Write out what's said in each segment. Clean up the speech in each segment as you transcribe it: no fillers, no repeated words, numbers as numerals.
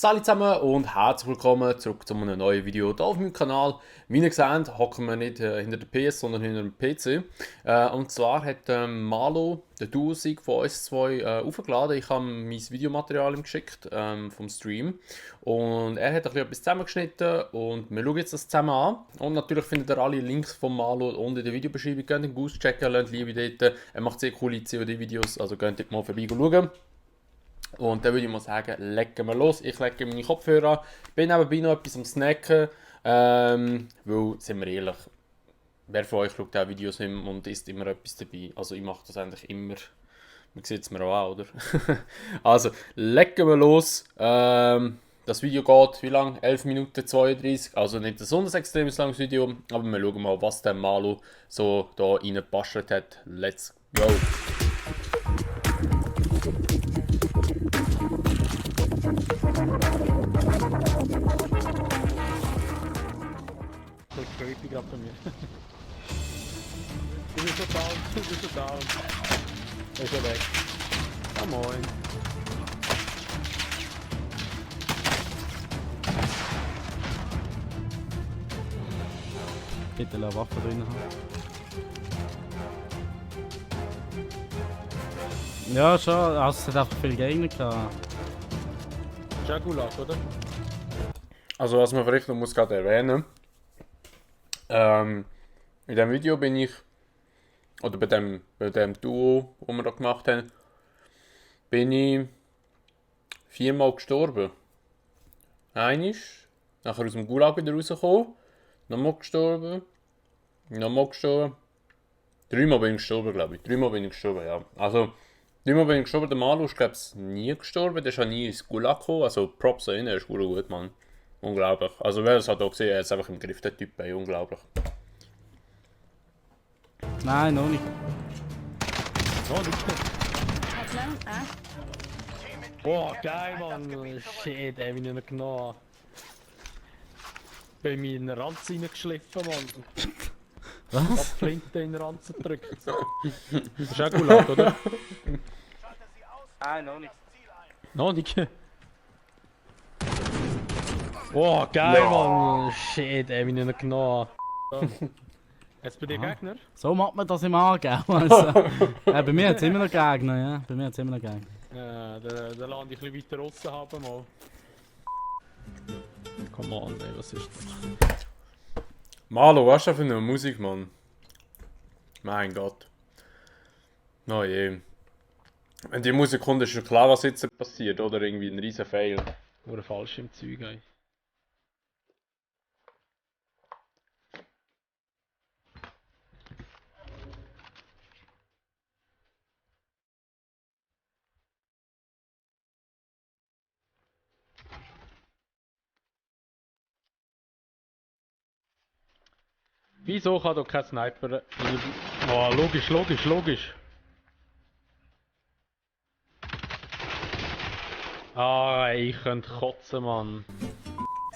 Hallo zusammen und herzlich willkommen zurück zu einem neuen Video hier auf meinem Kanal. Wie ihr seht, hocken wir nicht hinter der PS, sondern hinter dem PC. Und zwar hat Malo, der Duo-Sieg von uns zwei, aufgeladen. Ich habe mein Videomaterial ihm geschickt vom Stream. Und er hat ein bisschen etwas zusammengeschnitten und wir schauen jetzt das zusammen an. Und natürlich findet ihr alle Links von Malo unten in der Videobeschreibung. Könnt ihn gut checken, lernt Liebe dort. Er macht sehr coole COD-Videos, also könnt ihr mal vorbeischauen. Und dann würde ich mal sagen, legen wir los. Ich lege meine Kopfhörer an. Bin nebenbei noch etwas am Snacken. Weil, sind wir ehrlich, wer von euch schaut auch Videos hin und isst immer etwas dabei. Also ich mache das eigentlich immer. Man sieht es mir auch an, oder? Also, legen wir los. Das Video geht, wie lang? 11 Minuten 32. Also nicht ein besonders extrem langes Video. Aber wir schauen mal, was der Malo so da reingepasst hat. Let's go! Voll creepy gerade bei mir. Du bist so down, du bist so down. Er ist ja weg. Ah moin. Bitte eine Waffe drin haben. Ja, schon. Also es hat einfach viele Gegner gehabt. Ist auch Gulag, oder? Also was man vielleicht noch muss gerade erwähnen, in diesem Video bin ich, oder bei dem Duo, das wir da gemacht haben, bin ich 4-mal gestorben. Einmal, nachher aus dem Gulag wieder rausgekommen, nochmal gestorben, 3-mal bin ich gestorben, glaube ich. 3-mal bin ich gestorben, ja. Also, 3-mal bin ich gestorben, der Malu ist, glaube ich, nie gestorben, der ist auch nie ins Gulag gekommen, also Props an ihn, er ist gut, Mann. Unglaublich. Also wer es hat auch gesehen, er ist einfach im Griff, der Typ, ey, unglaublich. Nein, noch nicht. Noch nicht. Boah, geil, Mann. Shit, ey, wie ich ihn genommen. Bei mir in den Ranzen reingeschliffen, Mann. Was? Flinte in den Ranzen gedrückt. Das ist auch Gulag, oder? Nein, noch nicht. Noch nicht. Boah, geil, Mann. Shit, ey, wie ich ihn genommen. Jetzt bei dir Gegner? So macht man das im Aargau. Also, bei mir hat es immer noch Gegner, ja. Bei mir hat es immer noch Gegner. Ja, der lande ich ein bisschen weiter draussen haben mal. Come on, ey, was ist das? Malo, was ist das für eine Musik, Mann? Mein Gott. Oh je. Wenn die Musik kommt, ist schon klar, was jetzt passiert, oder? Irgendwie ein riesen Fail. Oder falsch im Zeug, ey. Wieso kann doch kein Sniper... Oh, logisch. Ah, ey, ich könnte kotzen, Mann.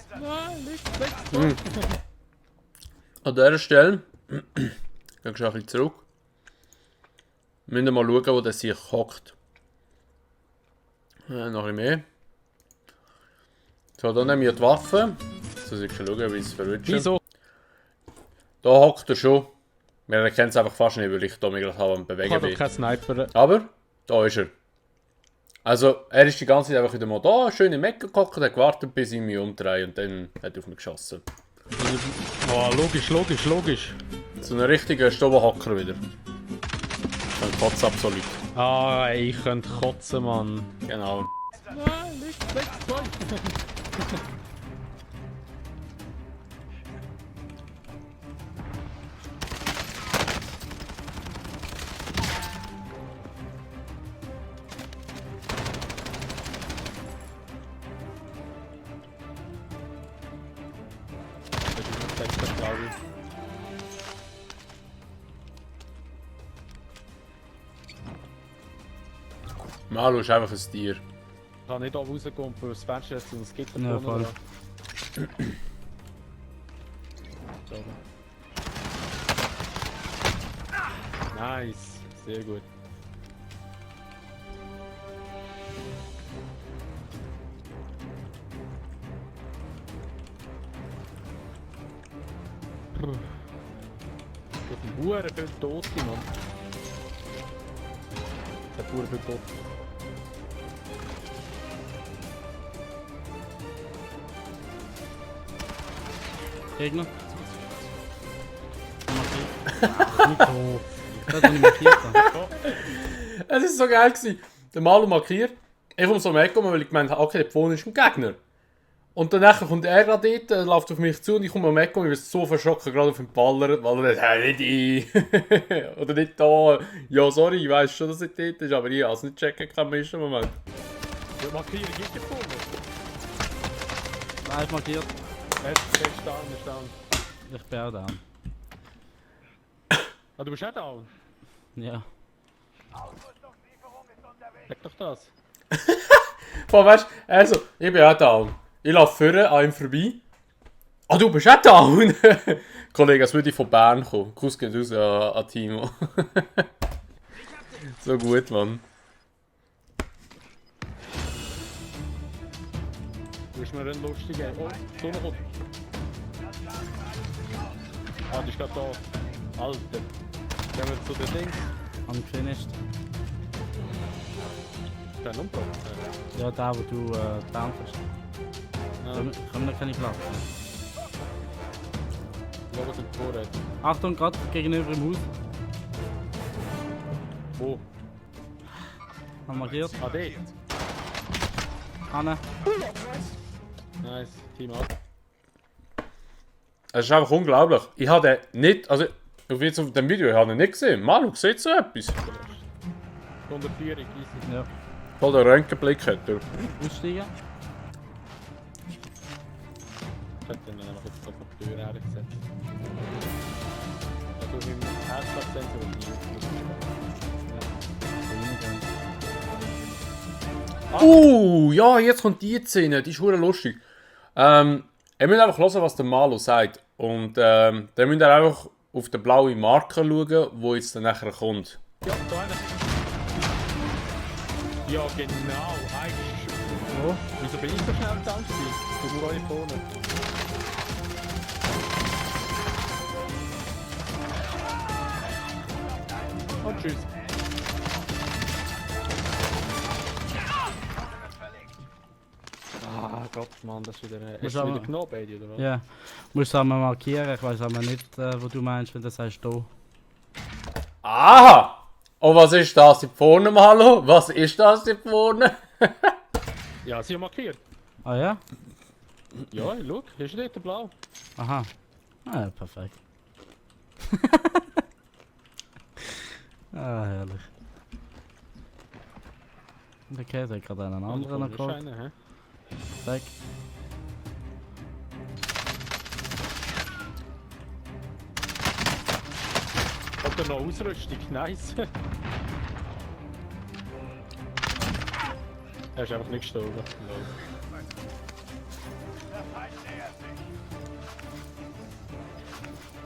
Nein, weg. An dieser Stelle, gehst du ein bisschen zurück. Wir müssen mal schauen, wo der sich hockt. Noch ein bisschen mehr. So, dann nehmen wir die Waffe. So, ich schon schauen, wie es verrutscht. Wieso? Da hockt er schon. Wir erkennen es einfach fast nicht, weil ich da mich gerade am Bewegen Kann doch bin. kein Sniper... Aber, da ist er. Also, er ist die ganze Zeit einfach wieder mal da, schön im Eck gehockt, hat gewartet, bis ich mich umdrehe und dann hat er auf mich geschossen. Oh, logisch. So ein richtiger Stobenhacker wieder. So ein Kotz absolut. Ah, ey, ich könnte kotzen, Mann. Genau. Nein, weg. Malo ist einfach ein Tier. Ich kann nicht oben rauskommen, für das Fenster jetzt und es gibt Ja, voll. Nice, sehr gut. Das sind Huren viele Tote, Mann. Das hat Huren viele Tote. Gegner. Nicht doof. Das habe ich markiert. Es war so geil gewesen. Der Malo markiert. Ich komme so am Eck, weil ich gemeint habe, okay, der vorne ist ein Gegner. Und dann kommt er gerade dort, läuft auf mich zu und ich komme am Eck und ich bin so verschrocken, gerade auf den Baller, weil er sagt, nicht ein. Oder nicht da. Ja, sorry, ich weiss schon, dass er dort ist, aber ich habe es nicht checken können im ersten Moment. Ja, markieren geht ja vorne. Live markiert. Er ist down. Ich bin auch down. Ah, du bist auch down? Ja. Sag doch das. Boah, weißt du, also, ich bin auch down. Ich laufe vorne an ihm vorbei. Ah, du bist auch down! Kollege, es würde ich von Bern kommen. Kuss geht raus an Timo. So gut, Mann. Du bist mir einen lustigen. Oh, so noch. Ah, die ist gerade da. Alter. Gehen wir zu den Dings. Unfinished. Ist der ein Umbruch? Ja, da wo du down bist. Ja. Können wir keine Platz. Schau, was im Tor hat. Achtung, gerade gegenüber im Haus. Wo? Haben markiert. Ah, dort. Anne. Nice. Team up. Es ist einfach unglaublich. Ich habe den nicht, also auf dem Video, ich habe ihn nicht gesehen. Manu, sieht so etwas? 104, easy. Ja. Voll der Röntgenblick hat er. Aussteigen. Ich hätte den einfach jetzt auf die Tür hergesetzt. Also mit dem Herzplatzsensor ist nicht. Ja, jetzt kommt die Szene, die ist verdammt lustig. Ihr müsst einfach hören, was der Malo sagt. Und dann müsst ihr einfach auf den blauen Marker schauen, wo jetzt dann nachher kommt. Ja, da einer. Ja, genau. Eigentlich. Oh. Wieso bin ich so schnell down gewesen? Du bist alle vorne. Und tschüss. Ah Gott, Mann, das ist wieder... Hast du aber- wieder genommen, Baby, oder was? Ja. Musst du einmal markieren. Ich weiß aber nicht, wo du meinst, wenn du sagst da. Aha! Und was ist das hier vorne, Malo? Was ist das hier vorne? Ja, sie haben markiert. Ah ja? Ja, schau, ist dort blau. Aha. Ah, ja, perfekt. Ah, herrlich. Okay, da hat gerade einen anderen noch geholt. Hä? Zack. Oder noch Ausrüstung, nice. Er ist einfach nicht gestorben.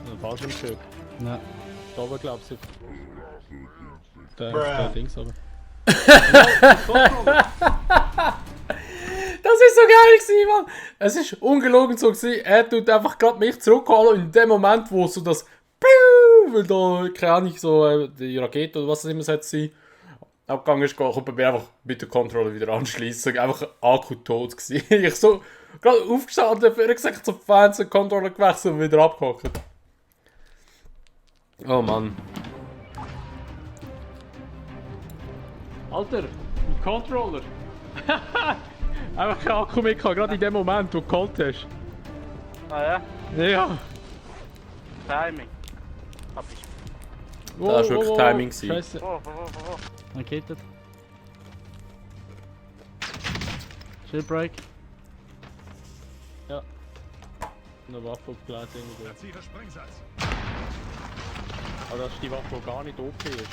Ein Fallschirmschild. Ja. Da oben glaubst du. Der Dings aber. Das ist so geil gewesen, Mann! Es ist ungelogen so gewesen, er tut einfach gerade mich zurückholen und in dem Moment, wo so das Piu, weil da, keine Ahnung, so die Rakete oder was es immer sein abgegangen ist, kommt bei mir einfach mit der Controller wieder anschließen. Einfach Akku tot gewesen. Ich so gerade aufgestanden, für gesagt zum Fernseher, Controller gewechselt und wieder abgehockt. Oh Mann. Alter, ein Controller! Einfach kein Akku mehr gehabt, gerade in dem Moment, wo du geholt hast. Ah ja? Ja! Timing. Hab ich. Das war wirklich Timing gewesen. Scheiße. Dann geht es. Shieldbreak. Ja. Eine Waffe aufgeladen irgendwo. Aber das ist die Waffe, die gar nicht OP ist.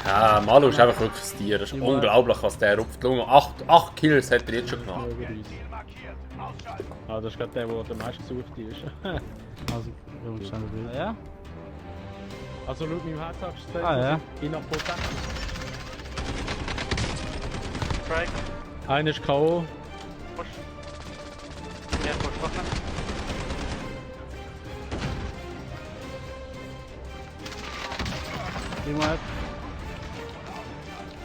Ja, Malo ist einfach wirklich ein Tier. Das ist unglaublich, was der rupft. 8 Kills hat er jetzt schon gemacht. Ah, das ist gerade der, der am meisten gesucht ist. Also, wir schnell wieder. Ja? Also schau mit dem Herzabstand. Ah ja. In Apotheke. Break. Einer ist K.O. Push. Ja, push, warte. Gib mal ab.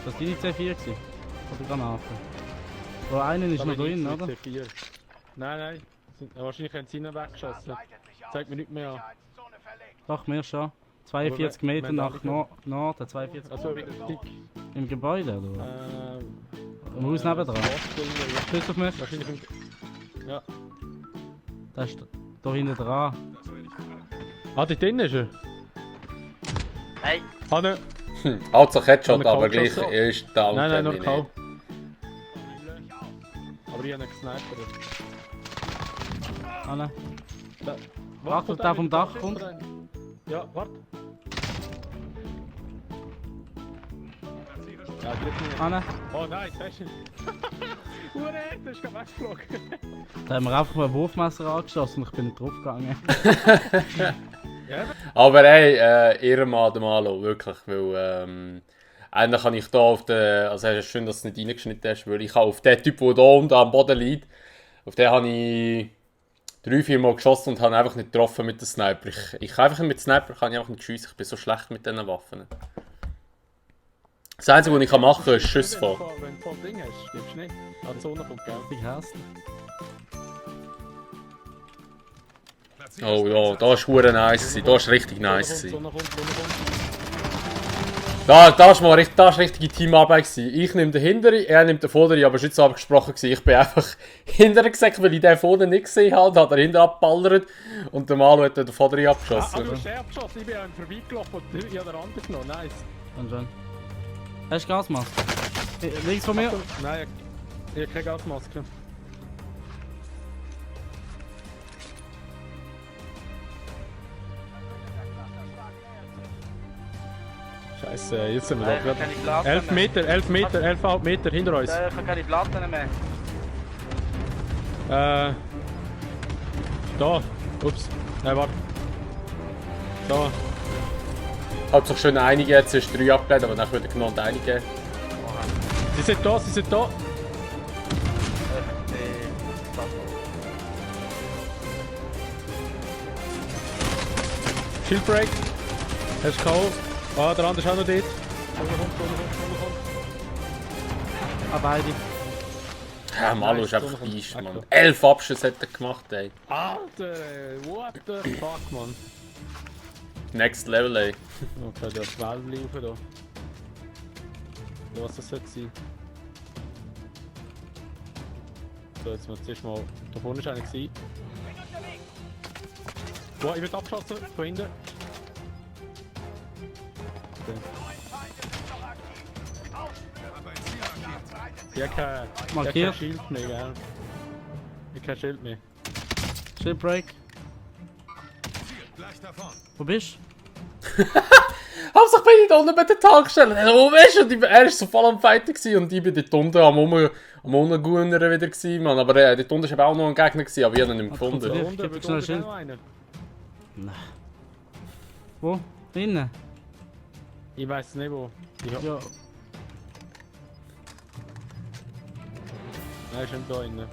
Das war deine C4 gewesen? Oder Granaten? Oh, einen ist noch drin, oder? C4. Nein. Wahrscheinlich haben sie ihn weggeschossen. Zeigt mir nicht mehr an. Doch, mir schon. 42 Meter nach Norden, 42 Also richtig. im Gebäude, oder? Im Haus nebendran. Stützt auf mich. Wahrscheinlich ja. Der ist da hinten dran. Ah, dort drin ist er? Hey! Ah, ne. Also Headshot, Haben wir aber gleich geschossen? ist down. Nein, noch nicht. kaum. Aber ich habe ihn gesnipert. Anne. Warte, Achtung, der vom Dach kommt. Ja, warte. Ja, drück mich. Anne. Oh nein, das ist ihn. Hure, das ist gerade weggeflogen. Da haben wir einfach mal ein Wurfmesser angeschossen und ich bin nicht draufgegangen. Aber ey, Ehrenmann, der Malo, wirklich, weil eigentlich kann ich da auf den, also es ist schön, dass du es nicht reingeschnitten hast, weil ich habe auf den Typ, der da unten am Boden liegt, auf den habe ich 3-4 Mal geschossen und habe einfach nicht getroffen mit dem Sniper. Ich kann einfach mit dem Sniper kann ich einfach nicht schiessen, ich bin so schlecht mit diesen Waffen. Das Einzige, was ich machen kann, ist Schüsse fahren. Wenn du so ein Ding hast, stimmst du nicht. Ah, die Sonne kommt, gell? Ich hasse. Oh ja, da ist hure nice, da ist richtig nice. Sonne kommt. Das war richtige Teamarbeit gewesen. Ich nehme den hinteren, er nimmt den vorderen, aber es war nicht so abgesprochen gewesen. Ich bin einfach hinterher gesagt, weil ich den vorne nicht gesehen habe, hat er hinten abgeballert und der Malo hat den vorderen abgeschossen. Ah, du hast den abgeschossen, ich bin an ihm vorbeigelaufen und ich habe den anderen genommen, nice. Und schon. Hast du Gasmaske? Links von mir? Nein, ich habe keine Gasmaske. Scheiße, jetzt sind wir Nein, da ich kann keine gerade. Platten 11 Meter, 11,5 Meter hinter uns. Ich habe keine Platten mehr. Da. Ups. Nein, warte. Da. Hat sich schon einige, jetzt ist 3 abgelehnt, aber dann würde ich noch einige. Sie sind da, sie sind da. Shieldbreak. Hast du K.O. Ah, der andere ist auch noch dort. Sonne Ah, beide. Ja, Malo Nice, ist einfach Sonne kommt. Beist, Mann. Akku. 11 Abschüsse hat er gemacht, ey. Alter, what the fuck, man. Next Level, ey. Okay, das Wellen rauf da. Ja, was das sollte sein. So, jetzt muss ich mal. Da vorne war einer. Boah, ich werde abgeschossen von hinten. Okay. Ich habe kein Markiert. Schild mehr, gell? Ich habe kein Schild mehr. Shipbreak. Wo bist Hauptsache bin ich da unten bei der Tankstelle. Oh, weißt du, er war so voll am Fighten gewesen und ich bin dort unten am Ungunnern wieder gewesen, Mann. Aber dort unten war auch noch ein Gegner gewesen, aber ich habe ihn nicht kommt gefunden. er? Unten, Gib wird schnell unten Schild. noch einer. du? Wo? Innen? Ich weiß nicht wo. Ja. Nein, ist nicht da innen.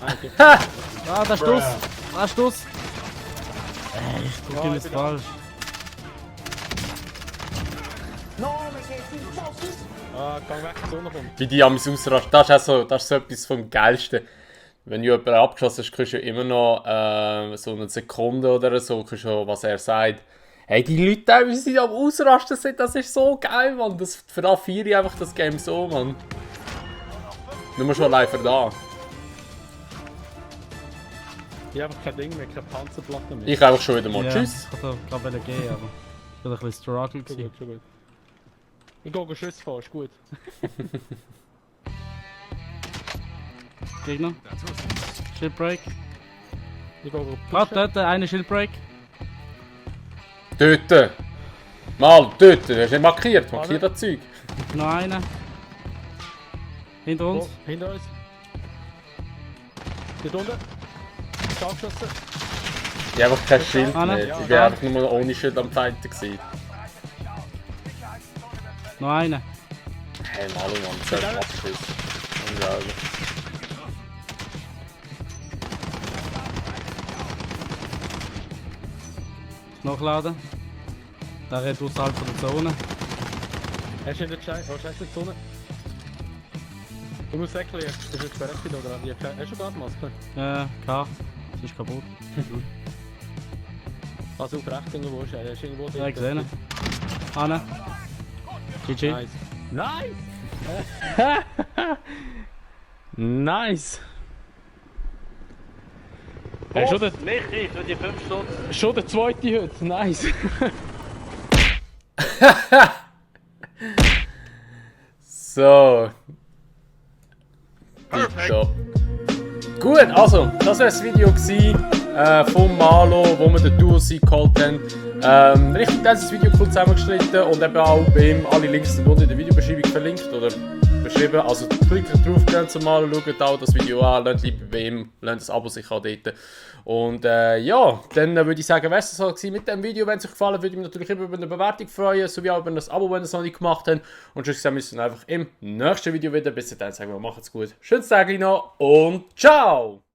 Ah, okay. Ah, da ist Stuss! Da ist Stuss! Ey, ich drücke Ja, ihn ich jetzt bin da. falsch. Ah, geh weg, die Sonne kommt. Wie die am ausrasten. Das ist so etwas vom Geilsten. Wenn du jemanden abgeschossen hast, kannst du ja immer noch so eine Sekunde oder so, kannst du, was er sagt. Hey, die Leute, wie sie am Ausrasten sind, das ist so geil, Mann. Das, für da feiere ich einfach das Game so, Mann. Nur schon allein für da. Ich habe einfach kein Ding mehr, keine Panzerplatte mehr. Ich einfach schon wieder mal. Ja, Tschüss. Ich wollte gerade gehen, aber ich war ein bisschen struggle. Schon gewesen. gut, schon gut. Ich gehe Schüsse fahren, ist gut. Gegner. Shipbreak. Ich gehe Warte, dort, eine Shieldbreak. Dort. Mal, dort. Du hast nicht markiert. Markier das Zeug. Noch einer. Hinter uns. Oh, hinter uns. Dort unten. Abgeschossen. Ich habe einfach kein Schild Ah, mehr. ne? Ich bin einfach nur ohne Schild am Fighten gewesen. Noch einer. Hey, Malo, Mann. 12 Abschüsse. Unglaublich. Nachladen. Der rennt außerhalb von der Zone. Hast du in der Scheiße? Oh, Scheiße, die Sonne. Du musst erklären, bist du jetzt bereit oder wie? Hast du Gasmaske? Klar. Sie ist kaputt. Also auf rechts irgendwo ist er. Hast du irgendwo Ja, gesehen. Anne. GG. Nice. Nice! Nice! Hey, Michi, für die 5 Stunden. schon der zweite heute. Nice! So. Tipptopp. Gut, also, das war das Video von Malo, wo wir den Duo-Sieg geholt haben. Richtig dieses Video cool zusammengeschnitten und eben auch bei ihm alle Links sind unten in der Videobeschreibung verlinkt oder beschrieben. Also klickt drauf, geht zum Malo, schaut auch das Video an, lasst lieber bei ihm, lasst das Abo sicher auch dort. Und ja, dann würde ich sagen, was das war mit dem Video. Wenn es euch gefallen hat, würde ich mich natürlich immer über eine Bewertung freuen, sowie auch über das Abo, wenn ihr es noch nicht gemacht habt. Und sonst sehen wir uns dann einfach im nächsten Video wieder. Bis dahin sagen wir, macht's gut. Schönes Tag noch und ciao!